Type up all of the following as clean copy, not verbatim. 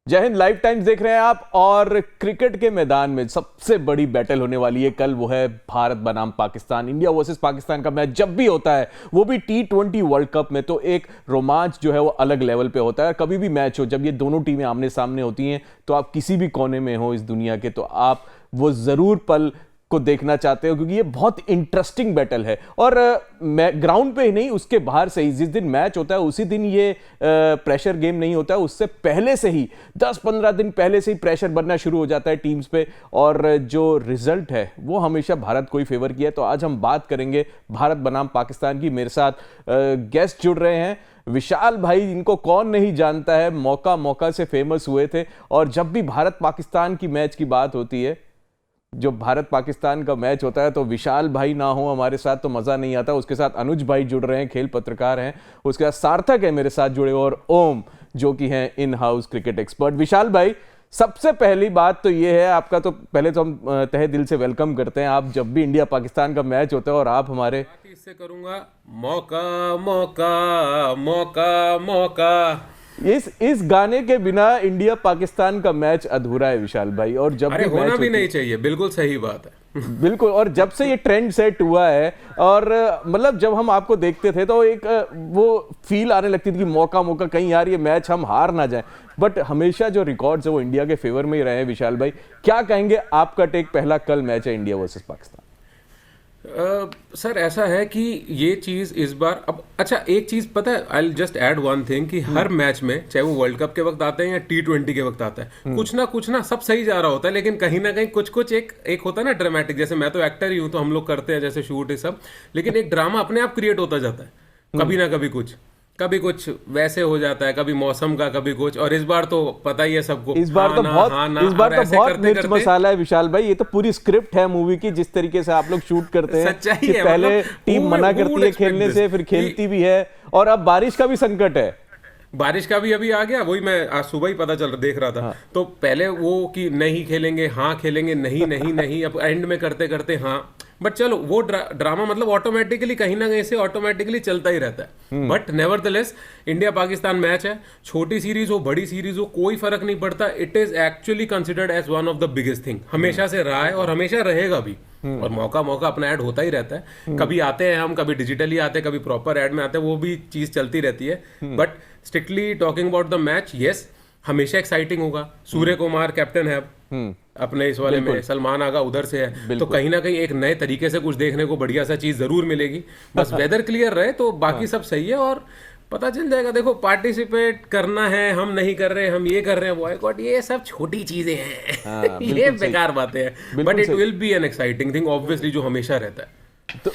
जय Hind. Live times देख रहे हैं आप और क्रिकेट के मैदान में सबसे बड़ी बैटल होने वाली है कल, वो है भारत बनाम पाकिस्तान। इंडिया वर्सेस पाकिस्तान का मैच जब भी होता है, वो भी T20 वर्ल्ड कप में, तो एक रोमांच जो है वो अलग लेवल पे होता है। कभी भी मैच हो, जब ये दोनों टीमें आमने सामने होती हैं, तो आप किसी भी कोने में हो इस दुनिया के, तो आप वो जरूर पल को देखना चाहते हो, क्योंकि ये बहुत इंटरेस्टिंग बैटल है। और ग्राउंड पे ही नहीं, उसके बाहर से ही, जिस दिन मैच होता है उसी दिन ये प्रेशर गेम नहीं होता है, उससे पहले से ही 10-15 दिन पहले से ही प्रेशर बनना शुरू हो जाता है टीम्स पे, और जो रिजल्ट है वो हमेशा भारत को ही फेवर किया है। तो आज हम बात करेंगे भारत बनाम पाकिस्तान की। मेरे साथ गेस्ट जुड़ रहे हैं विशाल भाई, इनको कौन नहीं जानता है, मौका मौका से फेमस हुए थे। और जब भी भारत पाकिस्तान की मैच की बात होती है, जो भारत पाकिस्तान का मैच होता है, तो विशाल भाई ना हो हमारे साथ तो मज़ा नहीं आता। उसके साथ अनुज भाई जुड़ रहे हैं, खेल पत्रकार हैं। उसके साथ सार्थक है मेरे साथ जुड़े, और ओम जो कि हैं इन हाउस क्रिकेट एक्सपर्ट। विशाल भाई, सबसे पहली बात तो ये है आपका, तो पहले तो हम तहे दिल से वेलकम करते हैं। आप जब भी इंडिया पाकिस्तान का मैच होता है और आप हमारे, इससे करूंगा मौका मौका मौका मौका। इस गाने के बिना इंडिया पाकिस्तान का मैच अधूरा है विशाल भाई। और जब अरे भी होना मैच भी होती नहीं है, चाहिए, बिल्कुल सही बात है। बिल्कुल, और जब से ये ट्रेंड सेट हुआ है, और मतलब जब हम आपको देखते थे तो एक वो फील आने लगती थी कि मौका मौका, कहीं यार ये मैच हम हार ना जाएं। बट हमेशा जो रिकॉर्ड्स है वो इंडिया के फेवर में ही रहे हैं। विशाल भाई, क्या कहेंगे, आपका टेक, पहला कल मैच है इंडिया वर्सेस पाकिस्तान। सर ऐसा है कि ये चीज़ इस बार, अब अच्छा एक चीज़ पता है, I just add one thing कि हर मैच में, चाहे वो वर्ल्ड कप के वक्त आते हैं या T20 के वक्त आता है, कुछ ना सब सही जा रहा होता है, लेकिन कहीं ना कहीं कुछ कुछ एक होता है ना ड्रामेटिक। जैसे मैं तो एक्टर ही हूँ, तो हम लोग करते हैं जैसे शूट ये सब, लेकिन एक ड्रामा अपने आप क्रिएट होता जाता है। कभी ना कभी कुछ वैसे हो जाता है, कभी मौसम का, कभी कुछ। और इस बार तो पता ही है सबको, इस बार हाँ तो ना बहुत हाँ ना, इस बार और तो ऐसे बहुत करते मिर्च करते मसाला है विशाल भाई। ये तो पूरी स्क्रिप्ट है मूवी की, जिस तरीके से आप लोग शूट करते हैं सच्चाई कि है। पहले मतलब टीम मना who करती would है expect खेलने this से, फिर कि खेलती भी है, और अब बारिश का भी संकट है। बारिश का भी अभी आ गया। वही मैं आज सुबह ही पता चल देख रहा था। हाँ। तो पहले वो कि नहीं खेलेंगे, हाँ खेलेंगे, नहीं नहीं नहीं, अब एंड में करते करते हाँ। बट चलो वो ड्रामा मतलब ऑटोमेटिकली कहीं ना कहीं से ऑटोमेटिकली चलता ही रहता है। But nevertheless India Pakistan match है, छोटी सीरीज हो बड़ी सीरीज हो कोई फर्क नहीं पड़ता। It is actually considered as one of the biggest thing, हमेशा से रहा है और हमेशा रहेगा भी। और मौका मौका अपना ऐड होता ही रहता है। कभी आते हैं हम, कभी डिजिटली आते हैं, कभी प्रॉपर ऐड में आते हैं, वो भी चीज चलती रहती है। But strictly talking about the match, yes हमेशा एक्साइटिंग होगा। सूर्य कुमार कैप्टन है अपने इस वाले में, सलमान आगा उधर से है, तो कहीं ना कहीं एक नए तरीके से कुछ देखने को बढ़िया सा चीज जरूर मिलेगी। बस वेदर क्लियर रहे तो बाकी सब सही है, और पता चल जाएगा। देखो पार्टिसिपेट करना है, हम नहीं कर रहे, हम ये कर रहे हैं बॉयकॉट, ये सब छोटी चीजें हैं। ये बेकार बातें हैं, but it will be an exciting thing obviously, जो हमेशा रहता है। तो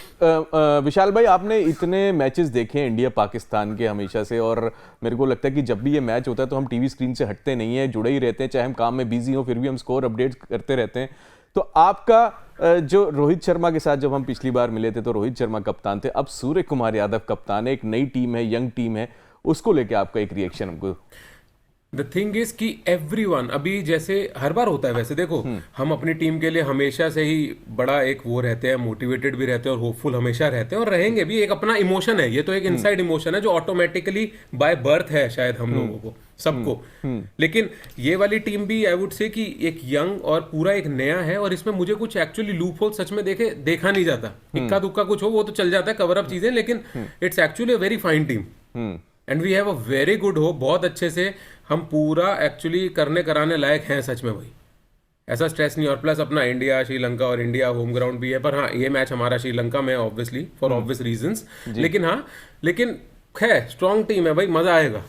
विशाल भाई, आपने इतने मैचेस देखे हैं इंडिया पाकिस्तान के हमेशा से, और मेरे को लगता है कि जब भी ये मैच होता है तो हम टीवी स्क्रीन से हटते नहीं है, जुड़े ही रहते हैं, चाहे हम काम में बिजी हो, फिर भी हम स्कोर अपडेट्स करते रहते हैं। तो आपका जो रोहित शर्मा के साथ जब हम पिछली बार मिले थे, तो रोहित शर्मा कप्तान थे, अब सूर्य कुमार यादव कप्तान है, एक नई टीम है, यंग टीम है, उसको लेके आपका एक रिएक्शन हमको। द थिंग इज कि एवरीवन अभी जैसे हर बार होता है, वैसे देखो हम अपनी टीम के लिए हमेशा से ही बड़ा एक वो रहते हैं, मोटिवेटेड भी रहते हैं और होपफुल हमेशा रहते हैं, और रहेंगे भी। एक अपना इमोशन है, ये तो एक इनसाइड इमोशन है जो ऑटोमेटिकली बाय बर्थ है शायद हम लोगों को सबको। लेकिन ये वाली टीम भी आई वुड से कि एक यंग और पूरा एक नया है, और इसमें मुझे कुछ एक्चुअली लूप होल सच में देखा नहीं जाता। इक्का दुक्का कुछ हो वो तो चल जाता है, कवर अप चीजें, लेकिन it's actually a very fine team and we have a very good hope. बहुत अच्छे से हम पूरा एक्चुअली करने कराने लायक हैं सच में भाई, ऐसा स्ट्रेस नहीं। और प्लस अपना इंडिया श्रीलंका, और इंडिया होम ग्राउंड भी है, पर हाँ ये मैच हमारा श्रीलंका में ऑब्वियसली फॉर ऑब्वियस रीजंस। लेकिन हाँ, लेकिन है स्ट्रॉन्ग टीम है भाई, मजा आएगा,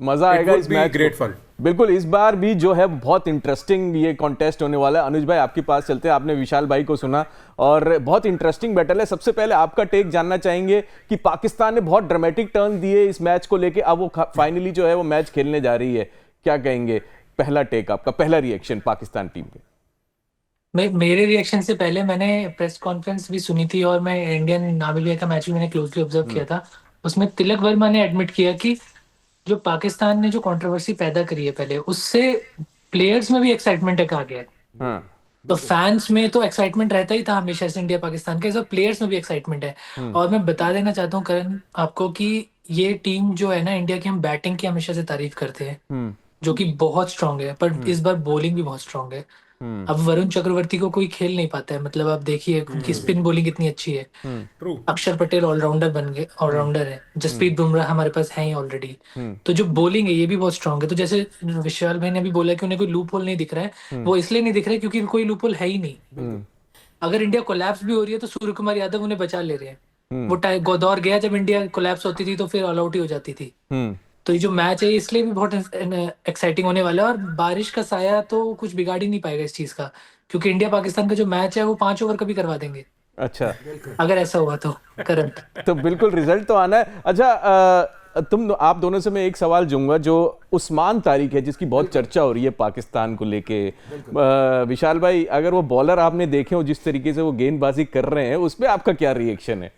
मजा आएगा इस मैच, ग्रेट फन। बिल्कुल। इस बार भी जो है बहुत इंटरेस्टिंग ये कॉन्टेस्ट होने वाला है। अनुज भाई, आपके पास चलते हैं, आपने विशाल भाई को सुना, और बहुत इंटरेस्टिंग बैटल है। सबसे पहले आपका टेक जानना चाहेंगे कि पाकिस्तान ने बहुत ड्रामेटिक टर्न दिए इस मैच को लेके, अब वो फाइनली जो है वो मैच खेलने जा रही है, क्या कहेंगे? पहला टेक आपका, पहला रिएक्शन पाकिस्तान टीम के। मेरे रिएक्शन से पहले मैंने प्रेस कॉन्फ्रेंस भी सुनी थी, और मैं इंडियन नामीबिया का मैच भी मैंने क्लोजली ऑब्जर्व किया था। उसमें तिलक वर्मा ने एडमिट किया कि जो पाकिस्तान ने जो कंट्रोवर्सी पैदा करी है पहले, उससे प्लेयर्स में भी एक्साइटमेंट एक आ गया है। हाँ, तो फैंस में तो एक्साइटमेंट रहता ही था हमेशा से इंडिया पाकिस्तान के, सब प्लेयर्स में भी एक्साइटमेंट है। और मैं बता देना चाहता हूँ करण आपको कि ये टीम जो है ना इंडिया की, हम बैटिंग की हमेशा से तारीफ करते हैं, जो कि बहुत स्ट्रांग है, पर इस बार बॉलिंग भी बहुत स्ट्रांग है। अब वरुण चक्रवर्ती को कोई खेल नहीं पाता है, मतलब आप देखिए उनकी स्पिन बॉलिंग कितनी अच्छी है। ट्रू। अक्षर पटेल ऑलराउंडर बन गए, ऑलराउंडर है। जसप्रीत बुमराह हमारे पास है ही ऑलरेडी। तो जो बॉलिंग है ये भी बहुत स्ट्रांग है। तो जैसे विशाल भाई ने भी बोला कि उन्हें कोई लूप होल नहीं दिख रहा है, वो इसलिए नहीं दिख रहा है क्योंकि कोई लूप होल है ही नहीं। अगर इंडिया कोलैप्स भी हो रही है तो सूर्य कुमार यादव उन्हें बचा ले रहे हैं। वो टाइम दौर गया जब इंडिया कोलैप्स होती थी तो फिर ऑल आउट ही हो जाती थी। तो ये जो मैच है इसलिए भी बहुत एक्साइटिंग होने वाला है, और बारिश का साया तो कुछ बिगाड़ ही नहीं पाएगा इस चीज का, क्योंकि इंडिया पाकिस्तान का जो मैच है वो 5 ओवर का भी करवा देंगे अच्छा, अगर ऐसा हुआ तो करंट। तो बिल्कुल रिजल्ट तो आना है। अच्छा, आप दोनों से मैं एक सवाल दूंगा, जो उस्मान तारिक है जिसकी बहुत चर्चा हो रही है पाकिस्तान को लेके। विशाल भाई, अगर वो बॉलर आपने देखे हो जिस तरीके से वो गेंदबाजी कर रहे हैं, उस पर आपका क्या रिएक्शन है?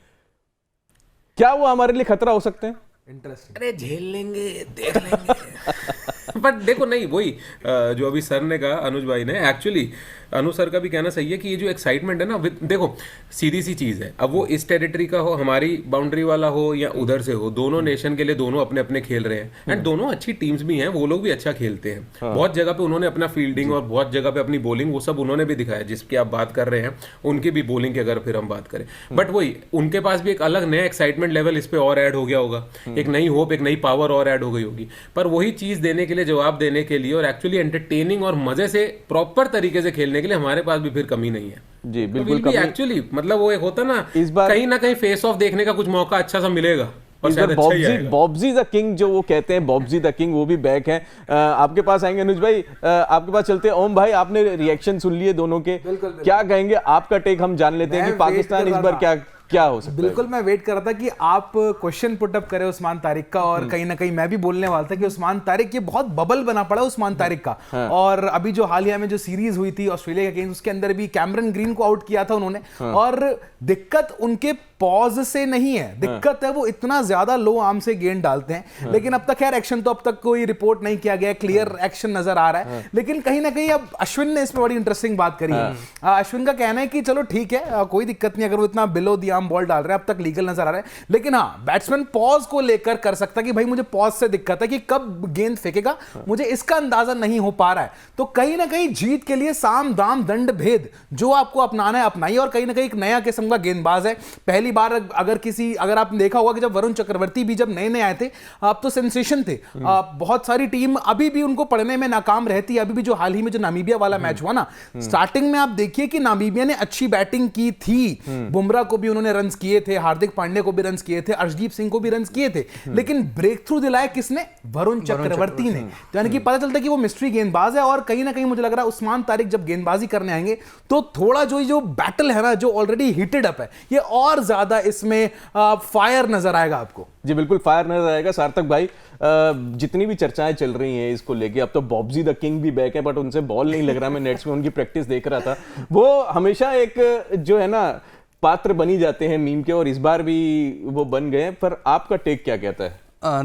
क्या वो हमारे लिए खतरा हो सकते हैं? अरे झेल लेंगे, देख लेंगे। बट देखो, नहीं वही जो अभी सर ने कहा, अनुज भाई ने, एक्चुअली अनु सर का भी कहना सही है कि ये जो एक्साइटमेंट है ना, देखो सीधी सी चीज़ है, अब वो इस टेरिटरी का हो, हमारी बाउंड्री वाला हो या उधर से हो, दोनों नेशन के लिए दोनों अपने अपने खेल रहे हैं, एंड दोनों अच्छी टीम्स भी हैं, वो लोग भी अच्छा खेलते हैं। बहुत जगह पे उन्होंने अपना फील्डिंग और बहुत जगह पे अपनी बॉलिंग, वो सब उन्होंने भी दिखाया, जिसकी आप बात कर रहे हैं उनकी भी बॉलिंग की अगर फिर हम बात करें। बट वही उनके पास भी एक अलग नया एक्साइटमेंट लेवल इस पे और ऐड हो गया होगा, एक नई होप, एक नई पावर और ऐड हो गई होगी। पर वही चीज़ देने के लिए, जवाब देने के लिए और एक्चुअली एंटरटेनिंग और मजे से प्रॉपर तरीके से खेलने के लिए हमारे पास भी फिर कमी नहीं है। जी बिल्कुल। एक्चुअली मतलब वो एक होता ना, इस बार कहीं ना कहीं फेस ऑफ देखने का कुछ मौका अच्छा सा मिलेगा। और शायद अच्छा ही आएगा। बॉब्जी द किंग जो वो कहते हैं, बॉब्जी द किंग, वो भी बैक है। आपके पास आएंगे अनुज भाई, आपके पास चलते हैं। ओम भाई, आपने रिएक्शन सुन लिए दोनों के, क्या कहेंगे? आपका टेक हम जान लेते हैं कि पाकिस्तान इस बार क्या हो सकता है। बिल्कुल, मैं वेट कर रहा था कि आप क्वेश्चन पुट अप करें उस्मान तारिक का, और कहीं ना कहीं मैं भी बोलने वाला था कि उस्मान तारिक, ये बहुत बबल बना पड़ा उस्मान तारिक का। और अभी जो हालिया में जो सीरीज हुई थी ऑस्ट्रेलिया के अगेंस्ट, उसके अंदर भी कैमरन ग्रीन को आउट किया था उन्होंने। और दिक्कत उनके पॉज से नहीं है, दिक्कत है वो इतना ज्यादा लो आर्म से गेंद डालते हैं। लेकिन अब तक खैर एक्शन तो अब तक कोई रिपोर्ट नहीं किया गया, क्लियर एक्शन नजर आ रहा है। लेकिन कहीं ना कहीं अब अश्विन ने इस पर बड़ी इंटरेस्टिंग बात करी है। अश्विन का कहना है कि चलो ठीक है, कोई दिक्कत नहीं अगर वो इतना बिलो दी आर्म बॉल डाल रहे हैं, अब तक लीगल नजर आ रहा है। लेकिन हाँ, बैट्समैन पॉज को लेकर कर सकता है कि भाई मुझे पॉज से दिक्कत है कि कब गेंद फेंकेगा, मुझे इसका अंदाजा नहीं हो पा रहा है। तो कहीं ना कहीं जीत के लिए साम दाम दंड भेद जो आपको अपनाना है अपनाइए। और कहीं ना कहीं एक नया किस्म का गेंदबाज है। पहली बार अगर आपने देखा होगा कि जब वरुण चक्रवर्ती भी जब नए नए आए थे, अब तो सेंसेशन थे। बहुत सारी टीम अभी भी उनको पढ़ने में नाकाम रहती है। अभी भी जो हाल ही में जो नामीबिया वाला मैच हुआ ना, स्टार्टिंग में आप देखिए कि नामीबिया ने अच्छी बैटिंग की थी, बुमराह को भी उन्होंने रन्स किए थे, हार्दिक पांड्या को भी रन्स किए थे, अर्शदीप सिंह को भी रन्स किए थे। लेकिन ब्रेक थ्रू दिलाया किसने? वरुण चक्रवर्ती ने। यानी कि पता चलता है कि वो मिस्ट्री गेंदबाज है। और कहीं ना कहीं मुझे लग रहा है उस्मान तारिक जब गेंदबाजी करने आएंगे तो थोड़ा जो बैटल है ना, जो ऑलरेडी हीटेड अप है, ये और ज्यादा इसमें फायर नजर आएगा आपको। जी बिल्कुल, फायर नजर आएगा। सार्थक भाई, जितनी भी चर्चाएं चल रही हैं इसको लेके, अब तो बॉब्जी द किंग भी बैक है, बट उनसे बॉल नहीं लग रहा। मैं नेट्स में उनकी प्रैक्टिस देख रहा था, वो हमेशा एक जो है ना पात्र बनी जाते हैं मीम के, और इस बार भी वो बन गए। पर आपका टेक क्या कहता है?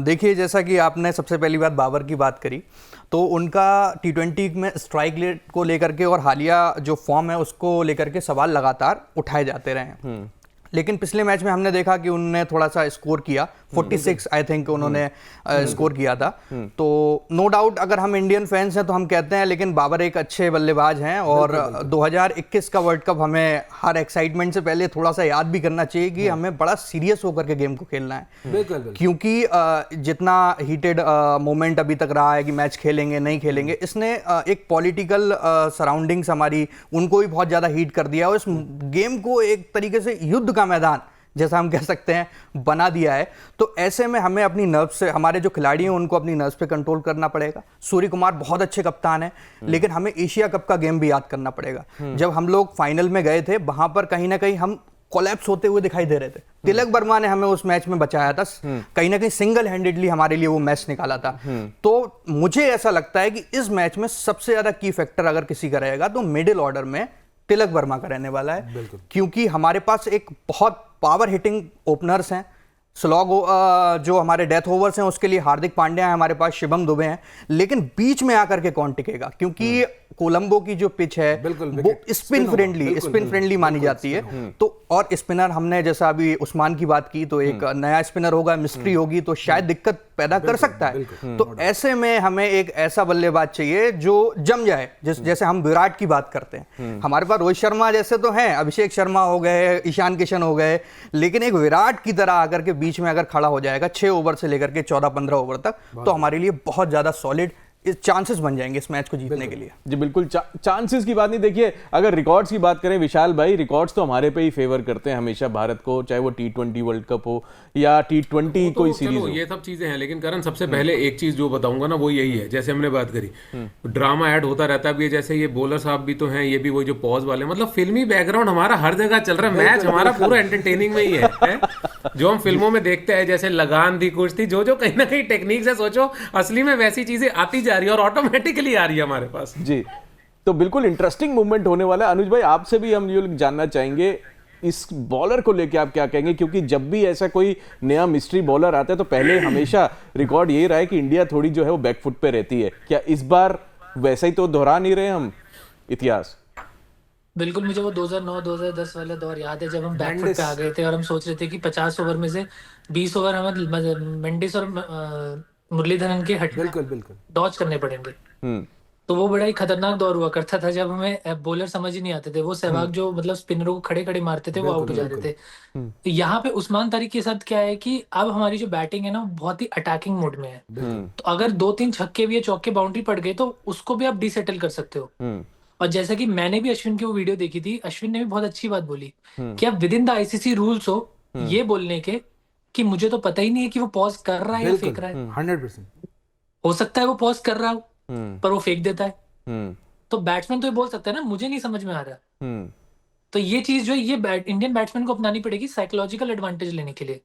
देखिए, जैसा कि आपने सबसे पहली बात बाबर की बात करी, तो उनका T20 में स्ट्राइक रेट को लेकर के और हालिया जो फॉर्म है उसको लेकर के सवाल लगातार उठाए जाते रहे हैं। लेकिन पिछले मैच में हमने देखा कि उन्होंने थोड़ा सा स्कोर किया, 46 आई थिंक उन्होंने स्कोर किया था। तो नो डाउट अगर हम इंडियन फैंस हैं तो हम कहते हैं, लेकिन बाबर एक अच्छे बल्लेबाज हैं। और 2021 का वर्ल्ड कप हमें हर एक्साइटमेंट से पहले थोड़ा सा याद भी करना चाहिए कि हमें बड़ा सीरियस होकर के गेम को खेलना है। क्योंकि जितना हीटेड मोमेंट अभी तक रहा है कि मैच खेलेंगे नहीं खेलेंगे, इसने एक पॉलिटिकल सराउंडिंग्स हमारी उनको भी बहुत ज़्यादा हीट कर दिया और इस गेम को एक तरीके से युद्ध का मैदान जैसा हम कह सकते हैं बना दिया है। तो ऐसे में हमें अपनी नर्व्स से, हमारे जो खिलाड़ी हैं उनको अपनी नर्व्स पे कंट्रोल करना पड़ेगा। सूर्य कुमार बहुत अच्छे कप्तान हैं, लेकिन हमें एशिया कप का गेम भी याद करना पड़ेगा। जब हम लोग फाइनल में गए थे, वहां पर कहीं ना कहीं हम कोलैप्स होते हुए दिखाई दे रहे थे। तिलक वर्मा ने हमें उस मैच में बचाया था, कहीं ना कहीं सिंगल हैंडेडली हमारे लिए वो मैच निकाला था। तो मुझे ऐसा लगता है कि इस मैच में सबसे ज्यादा की फैक्टर अगर किसी का रहेगा तो मिडिल ऑर्डर में तिलक वर्मा का रहने वाला है। क्योंकि हमारे पास एक बहुत पावर हिटिंग ओपनर्स हैं। स्लॉग जो हमारे डेथ ओवर्स हैं उसके लिए हार्दिक पांड्या है हमारे पास, शिवम दुबे हैं। लेकिन बीच में आकर के कौन टिकेगा? क्योंकि कोलंबो की जो पिच है बिल्कुल, वो wicket, स्पिन spin फ्रेंडली होगा, स्पिन फ्रेंडली मानी जाती है। तो और स्पिनर हमने जैसा अभी उस्मान की बात की, तो एक नया स्पिनर होगा, मिस्ट्री होगी, तो शायद दिक्कत पैदा कर सकता है। तो ऐसे में हमें एक ऐसा बल्लेबाज चाहिए जो जम जाए, जैसे हम विराट की बात करते हैं, हमारे पास रोहित शर्मा जैसे तो हैं, अभिषेक शर्मा हो गए, ईशान किशन हो गए, लेकिन एक विराट की तरह आकर के बीच में अगर खड़ा हो जाएगा 6 ओवर से लेकर के 14-15 ओवर तक, तो हमारे लिए बहुत ज्यादा सॉलिड चांसेस बन जाएंगे इस मैच को जीतने के लिए। जी बिल्कुल, चांसेस की बात नहीं, देखिए अगर रिकॉर्ड्स की बात करें विशाल भाई, रिकॉर्ड्स तो हमारे पे ही फेवर करते हैं हमेशा भारत को, चाहे वो T20 वर्ल्ड कप हो या T20 कोई सीरीज हो। ये सब चीजें हैं, लेकिन करण सबसे पहले एक चीज जो बताऊंगा ना वो यही है, जैसे हमने बात करी ड्रामा ऐड होता रहता है, जैसे ये बॉलर साहब भी तो हैं, ये भी वही जो पॉज वाले, मतलब फिल्मी बैकग्राउंड हमारा हर जगह चल रहा है, मैच हमारा पूरा एंटरटेनिंग में ही है? जो हम फिल्मों में देखते हैं, जैसे लगान थी, कुछ थी, जो कहीं ना कहीं टेक्निक है, सोचो असली में वैसी चीजें आती जा रही है और ऑटोमेटिकली आ रही है हमारे पास। जी, तो बिल्कुल इंटरेस्टिंग मूवमेंट होने वाला है। अनुज भाई आपसे भी हम ये जानना चाहेंगे इस बॉलर को लेके आप क्या कहेंगे, क्योंकि जब भी ऐसा कोई नया मिस्ट्री बॉलर आता है तो पहले हमेशा रिकॉर्ड यही रहा है कि इंडिया थोड़ी जो है वो बैकफुट पे रहती है, क्या इस बार वैसा ही तो दोहरा नहीं रहे हम इतिहास? बिल्कुल, मुझे वो 2009-2010 वाला दौर याद है जब हम बैकफुट पे आ गए थे और हम सोच रहे थे कि 50 ओवर में से 20 ओवर हमें मेंडिस और मुरलीधरन के बिल्कुल डॉच करने पड़ेंगे। तो वो बड़ा ही खतरनाक दौर हुआ करता था जब हमें बॉलर समझ ही नहीं आते थे, वो सहवाग जो मतलब स्पिनरों को खड़े खड़े मारते थे वो आउट हो जाते थे। तो यहाँ पे उस्मान तारिक के साथ क्या है कि अब हमारी जो बैटिंग है ना बहुत ही अटैकिंग मोड में है, तो अगर 2-3 छक्के भी या चौके बाउंड्री पड़ गए तो उसको भी आप डिसेटल कर सकते हो। और जैसा कि मैंने भी अश्विन की वो वीडियो देखी थी, अश्विन ने भी बहुत अच्छी बात बोली कि आप with in the ICC rules हो ये बोलने के कि मुझे तो पता ही नहीं है कि वो पॉज कर रहा है या फेंक रहा है। 100% हो सकता है वो पॉज कर रहा हो पर वो फेंक देता है, तो बैट्समैन तो ये बोल सकता है ना मुझे नहीं समझ में आ रहा। तो ये चीज जो है ये इंडियन बैट्समैन को अपनानी पड़ेगी साइकोलॉजिकल एडवांटेज लेने के लिए,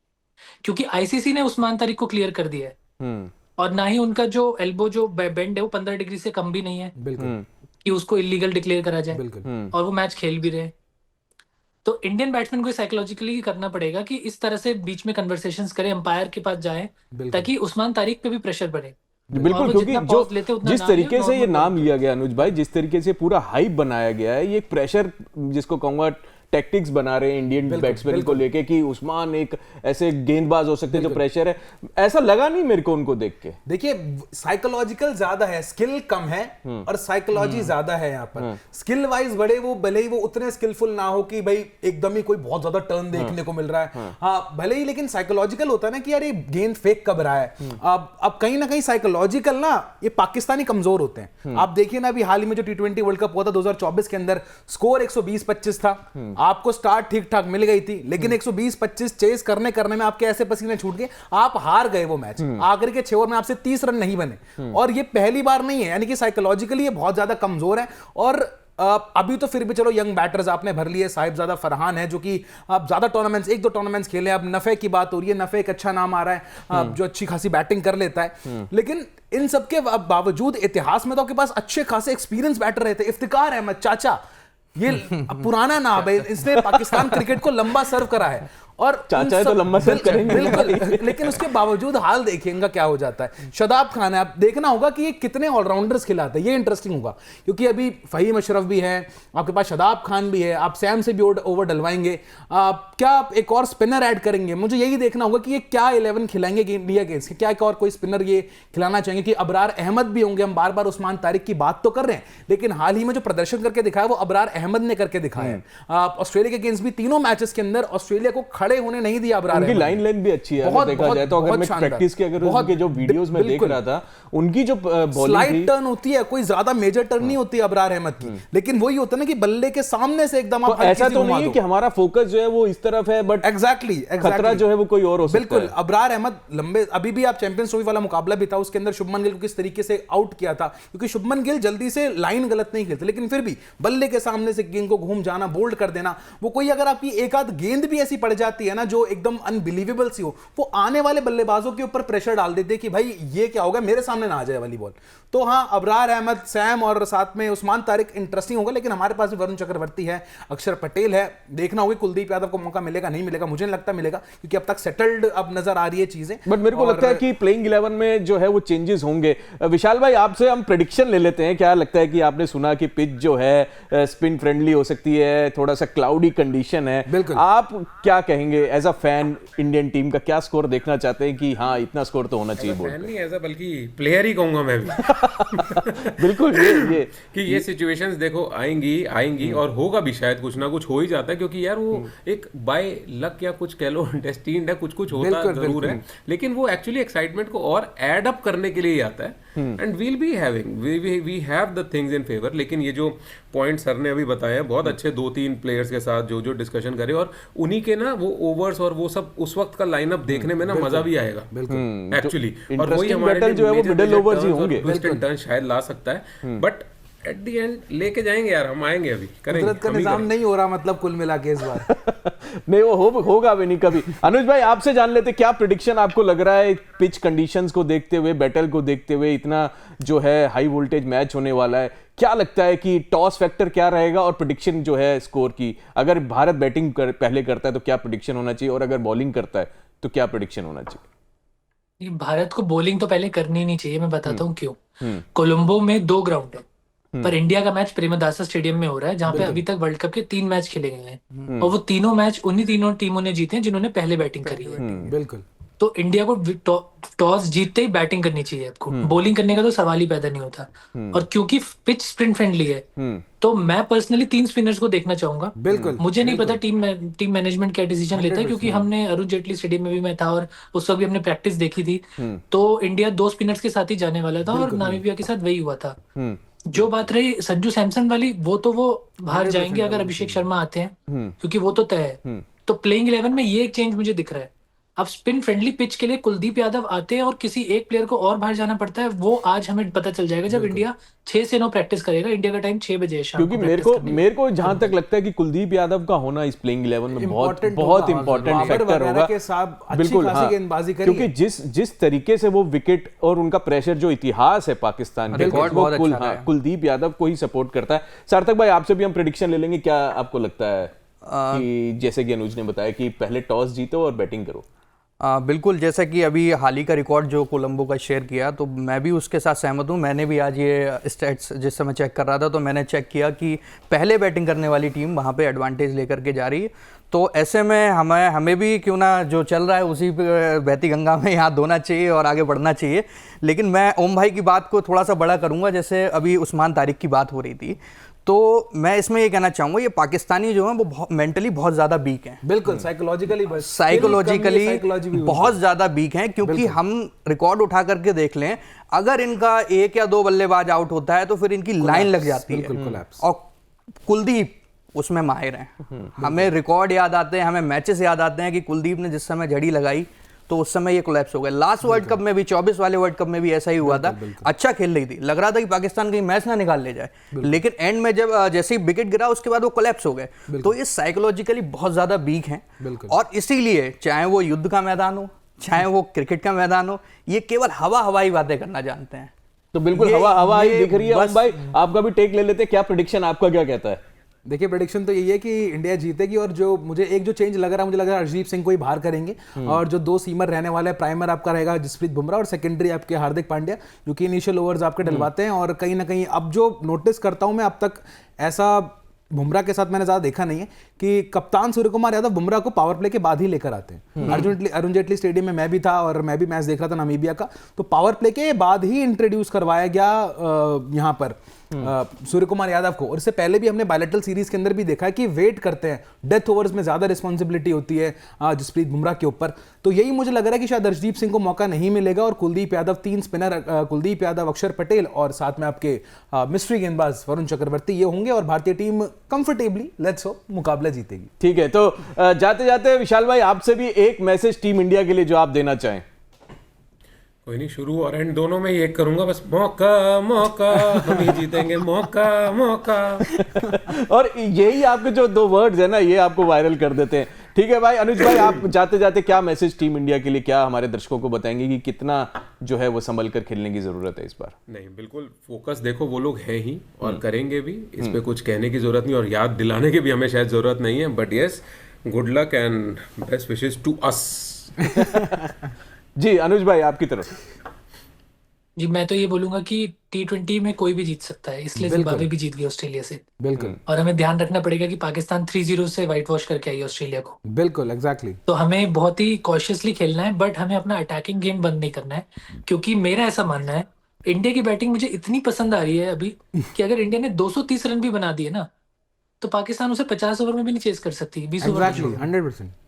क्योंकि आईसीसी ने उस्मान तारिक को क्लियर कर दिया है और ना ही उनका जो एल्बो जो बेंड है वो 15 डिग्री से कम भी नहीं है बिल्कुल कि उसको इलीगल डिक्लेयर करा जाए, बिल्कुल और वो मैच खेल भी रहे। तो इंडियन बैट्समैन को साइकोलॉजिकली करना पड़ेगा कि इस तरह से बीच में कन्वर्सेशंस करें, अंपायर के पास जाएं ताकि उस्मान तारिक पे भी प्रेशर बने। बिल्कुल, क्योंकि जो जिस तरीके से ये नाम लिया गया अनुज भाई, जिस तरीके से पूरा हाइप बनाया गया है, ये एक प्रेशर जिसको कहूंगा टैक्टिक्स बना रहे हैं इंडियन बैट्समैन को लेके कि उस्मान एक ऐसे गेंदबाज हो सकते हैं जो प्रेशर है, ऐसा लगा नहीं मेरे को उनको देख के। देखिए साइकोलॉजिकल ज्यादा है, स्किल कम है और साइकोलॉजी ज्यादा है यहाँ पर। स्किल वाइज बड़े वो भले ही वो उतने स्किलफुल ना हो कि भाई एकदम ही कोई बहुत ज्यादा टर्न देखने को मिल रहा है, हाँ भले ही, लेकिन साइकोलॉजिकल होता है ना कि यार ये गेंद फेंक कब रहा है। अब कहीं ना कहीं साइकोलॉजिकल ना ये पाकिस्तानी कमजोर होते हैं। आप देखिए ना अभी हाल ही में जो T20 वर्ल्ड कप हुआ था 2024 के अंदर, स्कोर 120-25 था, आपको स्टार्ट ठीक ठाक मिल गई थी, लेकिन 120-25 चेस करने में आपके ऐसे पसीने छूट गए, आप हार गए वो मैच। आखिर के 6 ओवर में आपसे 30 रन नहीं बने, और ये पहली बार नहीं है, यानी कि साइकोलॉजिकली ये बहुत ज्यादा कमजोर है। और अभी तो फिर भी चलो यंग बैटर्स आपने भर लिए, साहिबजादा फरहान है जो कि आप ज्यादा टूर्नामेंट्स 1-2 टूर्नामेंट्स खेले। अब नफे की बात हो रही है, नफे एक अच्छा नाम आ रहा है जो अच्छी खासी बैटिंग कर लेता है, लेकिन इन सबके बावजूद इतिहास में तो आपके पास अच्छे खासे एक्सपीरियंस बैटर रहते। इफ्तिकार अहमद चाचा, ये पुराना नाम है, इसने पाकिस्तान क्रिकेट को लंबा सर्व करा है, और चाचा है तो लंबा सर्व करेंगे बिल्कुल, लेकिन उसके बावजूद हाल देखिए इनका क्या हो जाता है। शदाब खान है, आप देखना होगा कि ये कितने ऑलराउंडर्स खिलाते हैं, ये इंटरेस्टिंग होगा, क्योंकि अभी फहीम अशरफ भी है, आपके पास शदाब खान भी है, आप सैम से भी ओवर डलवाएंगे, क्या आप एक और स्पिनर ऐड करेंगे, मुझे यही देखना होगा कि ये क्या 11 खिलाएंगे इंडिया के, क्या एक और कोई स्पिनर ये खिलाना चाहेंगे, कि अबरार अहमद भी होंगे। हम बार बार उस्मान तारिक की बात तो कर रहे हैं, लेकिन हाल ही में जो प्रदर्शन करके दिखाया वो अबरार अहमद ने करके दिखाया है। ऑस्ट्रेलिया के अगेंस्ट भी तीनों मैचेस के अंदर ऑस्ट्रेलिया को खड़े होने नहीं दिया अबरार। उनकी लाइन भी अच्छी है, अगर देखा जाए तो, अगर मैं प्रैक्टिस की अगर उनके जो वीडियोस में देख रहा था, उनकी जो स्लाइड टर्न होती है, कोई ज्यादा मेजर टर्न नहीं होती अबरार अहमद की, लेकिन वही होता है ना कि बल्ले के सामने से एकदम आप ऐसा तो नहीं है कि हमारा फोकस जो है वो इस तरफ है, बट एग्जैक्टली खतरा जो है वो कोई और हो सकता है। बिल्कुल, अबरार अहमद लंबे, अभी भी आप चैंपियंस ट्रॉफी वाला मुकाबला भी था, उसके अंदर शुभमन गिल को किस तरीके से आउट किया था, क्योंकि शुभमन गिल जल्दी से लाइन गलत नहीं खेलते, लेकिन फिर भी बल्ले के सामने से गेंद को घूम जाना, बोल्ड कर देना, वो कोई अगर आपकी एक आध गेंद भी ऐसी पड़ जाती आती है ना जो एकदम अनबिलीवेबल सी हो, वो आने वाले बल्लेबाजों के ऊपर प्रेशर डाल देती है कि भाई ये क्या होगा, मेरे सामने ना आ जाए वाली बॉल। तो हाँ, अबरार अहमद, सैम और साथ में उस्मान तारिक इंटरेस्टिंग होगा, लेकिन हमारे पास भी वरुण चक्रवर्ती है, अक्षर पटेल है। देखना होगा कुलदीप यादव को मौका मिलेगा नहीं मिलेगा, मुझे नहीं लगता मिलेगा, क्योंकि अब तक सेटल्ड अब नजर आ रही है चीजें। बट मेरे को लगता है कि प्लेइंग 11 में जो है वो चेंजेस होंगे। विशाल भाई, आपसे हम प्रेडिक्शन ले लेते हैं। क्या लगता है कि आपने सुना कि पिच जो है स्पिन फ्रेंडली हो सकती है, थोड़ा सा क्लाउडी कंडीशन है, बिल्कुल। आप क्या कहेंगे as a fan? Indian team का क्या स्कोर देखना चाहते हैं कि हाँ इतना स्कोर तो होना चाहिए बोर्ड फैन नहीं ऐसा, बल्कि प्लेयर ही कहूंगा मैं भी। बिल्कुल ये कि ये सिचुएशंस देखो आएंगी और होगा भी, शायद कुछ ना कुछ हो ही जाता है, क्योंकि यार वो एक बाय लक या कुछ कह लो डेस्टिन्ड है, कुछ होता जरूर है, लेकिन वो एक्चुअली एक्साइटमेंट को और एड अप करने के लिए ही आता है। And we'll be having we have the things in favour. लेकिन ये जो पॉइंट सर ने अभी बताया है, बहुत अच्छे 2-3 प्लेयर्स के साथ जो डिस्कशन करे, और उन्हीं के ना वो ओवर्स और वो सब उस वक्त का लाइनअप देखने में ना मजा भी आएगा एक्चुअली। और वही हमारे जो है वो मिडिल ओवर्स ही होंगे, टर्न शायद ला सकता है, बट एट द एंड लेके जाएंगे यार, हम आएंगे, अभी करेंगे। कुदरत का निजाम नहीं हो रहा, मतलब कुल मिला के इस बार नहीं वो होगा भी नहीं कभी। अनुज भाई, आपसे जान लेते, क्या प्रेडिक्शन आपको लग रहा है पिच कंडीशंस को देखते हुए, बैटल को देखते हुए, इतना जो है हाई वोल्टेज मैच होने वाला है, क्या लगता है कि टॉस फैक्टर क्या रहेगा और प्रेडिक्शन जो है स्कोर की? अगर भारत बैटिंग पहले करता है तो क्या प्रेडिक्शन होना चाहिए, और अगर बॉलिंग करता है तो क्या प्रेडिक्शन होना चाहिए? भारत को बॉलिंग तो पहले करनी नहीं चाहिए, मैं बताता हूँ क्यों। कोलंबो में 2 ग्राउंड है, पर इंडिया का मैच प्रेमदासा स्टेडियम में हो रहा है, जहाँ पे अभी तक वर्ल्ड कप के 3 मैच खेले गए हैं, और वो तीनों मैच उन्हीं तीनों टीमों ने जीते हैं जिन्होंने पहले बैटिंग करी है। बिल्कुल। तो इंडिया को टॉस जीतते ही बैटिंग करनी चाहिए आपको, बॉलिंग करने का तो सवाल ही पैदा नहीं होता। और क्योंकि पिच स्प्रिंट फ्रेंडली है, तो मैं पर्सनली 3 स्पिनर्स को देखना चाहूंगा। बिल्कुल। मुझे नहीं पता टीम मैनेजमेंट क्या डिसीजन लेता है, क्योंकि हमने अरुण जेटली स्टेडियम में भी मैं था और उस वक्त भी हमने प्रैक्टिस देखी थी, तो इंडिया 2 स्पिनर्स के साथ ही जाने वाला था, और नामीबिया के साथ वही हुआ था। जो बात रही संजू सैमसन वाली, वो बाहर जाएंगे अगर अभिषेक शर्मा आते हैं, क्योंकि वो तो तय है। तो प्लेइंग 11 में ये एक चेंज मुझे दिख रहा है। अब स्पिन फ्रेंडली पिच के लिए कुलदीप यादव आते हैं और किसी एक प्लेयर को और बाहर जाना पड़ता है, वो आज हमें पता चल जाएगा जब इंडिया 6 से 9 प्रैक्टिस करेगा। इंडिया का टाइम 6 बजे है शाम को। क्योंकि मेरे को जहां तक लगता है कि कुलदीप यादव का होना इस प्लेइंग 11 में बहुत इंपॉर्टेंट फैक्टर होगा। बिल्कुल हाँ, क्योंकि जिस तरीके से वो विकेट और उनका प्रेशर, जो इतिहास है पाकिस्तान के, कुलदीप यादव को ही सपोर्ट करता है। सार्थक भाई, आपसे भी हम प्रेडिक्शन ले लेंगे। क्या आपको लगता है कि जैसे कि अनुज ने बताया कि पहले टॉस जीतो और बैटिंग करो? बिल्कुल, जैसा कि अभी हाल ही का रिकॉर्ड जो कोलंबो का शेयर किया, तो मैं भी उसके साथ सहमत हूँ। मैंने भी आज ये स्टैट्स जिस समय चेक कर रहा था, तो मैंने चेक किया कि पहले बैटिंग करने वाली टीम वहाँ पे एडवांटेज लेकर के जा रही है। तो ऐसे में हमें भी क्यों ना जो चल रहा है उसी पे बहती गंगा में हाथ धोना चाहिए और आगे बढ़ना चाहिए। लेकिन मैं ओम भाई की बात को थोड़ा सा बड़ा करूँगा। जैसे अभी उस्मान तारिक की बात हो रही थी, तो मैं इसमें ये कहना चाहूँगा, ये पाकिस्तानी जो है वो मेंटली बहुत ज़्यादा वीक हैं। बिल्कुल, साइकोलॉजिकली बहुत ज़्यादा वीक हैं, क्योंकि हम रिकॉर्ड उठा करके देख लें, अगर इनका 1 या 2 बल्लेबाज आउट होता है तो फिर इनकी लाइन लग जाती है। और कुलदीप उसमें माहिर हैं। हमें रिकॉर्ड याद आते हैं, हमें मैचेस याद आते हैं कि कुलदीप ने जिस समय झड़ी लगाई तो उस समय ये कोलैप्स हो गया। लास्ट वर्ल्ड कप में भी, 24 वाले वर्ल्ड कप में भी ऐसा ही हुआ था। अच्छा खेल रही थी, लग रहा था कि पाकिस्तान कहीं मैच ना निकाल ले जाए, लेकिन एंड में जब जैसे ही विकेट गिरा उसके बाद वो कोलैप्स हो गए। तो ये साइकोलॉजिकली बहुत ज्यादा वीक हैं, और इसीलिए चाहे वो युद्ध का मैदान हो, चाहे वो क्रिकेट का मैदान हो, ये केवल हवाई बातें करना जानते हैं। तो बिल्कुल हवा ही दिख रही है। भाई, आपका भी टेक ले लेते हैं। क्या प्रेडिक्शन आपका क्या कहता है? देखिए, प्रेडिक्शन तो यही है कि इंडिया जीतेगी, और जो मुझे चेंज लग रहा है, मुझे लग रहा है हरदीप सिंह को ही बाहर करेंगे, और जो 2 सीमर रहने वाले हैं, प्राइमर आपका रहेगा जसप्रीत बुमराह, और सेकेंडरी आपके हार्दिक पांड्या, जो कि इनिशियल ओवर्स आपके डलवाते हैं। और कहीं ना कहीं अब जो नोटिस करता हूं मैं, अब तक ऐसा बुमराह के साथ मैंने ज्यादा देखा नहीं है कि कप्तान सूर्य कुमार यादव बुमराह को पावर प्ले के बाद ही लेकर आते हैं। अरुण जेटली स्टेडियम में मैं भी था और मैं भी मैच देख रहा था नामीबिया का, तो पावर प्ले के बाद ही इंट्रोड्यूस करवाया गया यहाँ पर सूर्य कुमार यादव को। और इससे पहले भी हमने बायलैटरल सीरीज के अंदर भी देखा है कि वेट करते हैं, डेथ ओवर्स में ज्यादा रिस्पॉन्सिबिलिटी होती है जसप्रीत बुमराह के ऊपर। तो यही मुझे लग रहा है कि शायद हरदीप सिंह को मौका नहीं मिलेगा, और कुलदीप यादव 3 स्पिनर, कुलदीप यादव, अक्षर पटेल और साथ में आपके मिस्ट्री गेंदबाज वरुण चक्रवर्ती, ये होंगे, और भारतीय टीम कंफर्टेबली लेट्स होप मुकाबला जीतेगी। ठीक है, तो जाते जाते विशाल भाई, आपसे भी एक मैसेज टीम इंडिया के लिए जो आप देना चाहें। कोई नहीं, शुरू और एंड दोनों में ये करूंगा, बस मौका मौका, हम ही जीतेंगे, मौका मौका। और यही आपके जो 2 वर्ड्स है ना, ये आपको वायरल कर देते हैं। ठीक है भाई। अनुज भाई, आप जाते जाते क्या मैसेज टीम इंडिया के लिए, क्या हमारे दर्शकों को बताएंगे कि कितना जो है वो संभल कर खेलने की जरूरत है इस बार? नहीं, बिल्कुल फोकस, देखो वो लोग हैं ही और करेंगे भी, इस पे कुछ कहने की जरूरत नहीं और याद दिलाने की भी हमें शायद जरूरत नहीं है, but yes, good luck and best wishes to us. जी अनुज भाई, आपकी तरफ। जी, मैं तो ये बोलूंगा कि T20 में कोई भी जीत सकता है, इसलिए जिम्बाब्वे भी जीत गई ऑस्ट्रेलिया से। बिल्कुल और हमें ध्यान रखना पड़ेगा कि पाकिस्तान 3-0 से व्हाइट वॉश करके आई ऑस्ट्रेलिया को। बिल्कुल एग्जैक्टली। तो हमें बहुत ही कॉशियसली खेलना है, बट हमें अपना अटैकिंग गेम बंद नहीं करना है, क्योंकि मेरा ऐसा मानना है इंडिया की बैटिंग मुझे इतनी पसंद आ रही है अभी कि अगर इंडिया ने 230 रन भी बना दिए ना, तो पाकिस्तान उसे 50 ओवर में भी नहीं चेस कर सकती, 20 ओवर में। एग्जैक्टली 100%।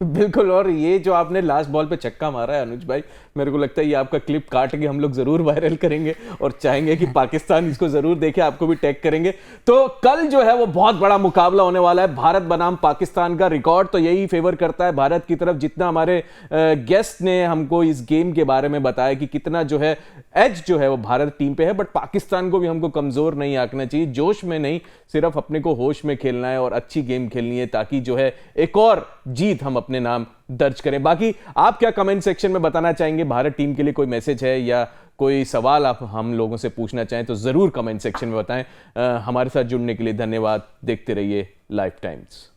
बिल्कुल। और ये जो आपने लास्ट बॉल पे छक्का मारा है अनुज भाई, मेरे को लगता है ये आपका क्लिप काट के हम लोग जरूर वायरल करेंगे और चाहेंगे कि पाकिस्तान इसको जरूर देखे, आपको भी टैग करेंगे। तो कल जो है वो बहुत बड़ा मुकाबला होने वाला है भारत बनाम पाकिस्तान का। रिकॉर्ड तो यही फेवर करता है भारत की तरफ। जितना हमारे गेस्ट ने हमको इस गेम के बारे में बताया कि कितना जो है एज जो है वो भारत टीम पे है, बट पाकिस्तान को भी हमको कमजोर नहीं आंकना चाहिए। जोश में नहीं, सिर्फ अपने को होश में खेलना है और अच्छी गेम खेलनी है, ताकि जो है एक और जीत हम अपने नाम दर्ज करें। बाकी आप क्या कमेंट सेक्शन में बताना चाहेंगे? भारत टीम के लिए कोई मैसेज है या कोई सवाल आप हम लोगों से पूछना चाहें तो जरूर कमेंट सेक्शन में बताएं। हमारे साथ जुड़ने के लिए धन्यवाद। देखते रहिए लाइफ टाइम्स।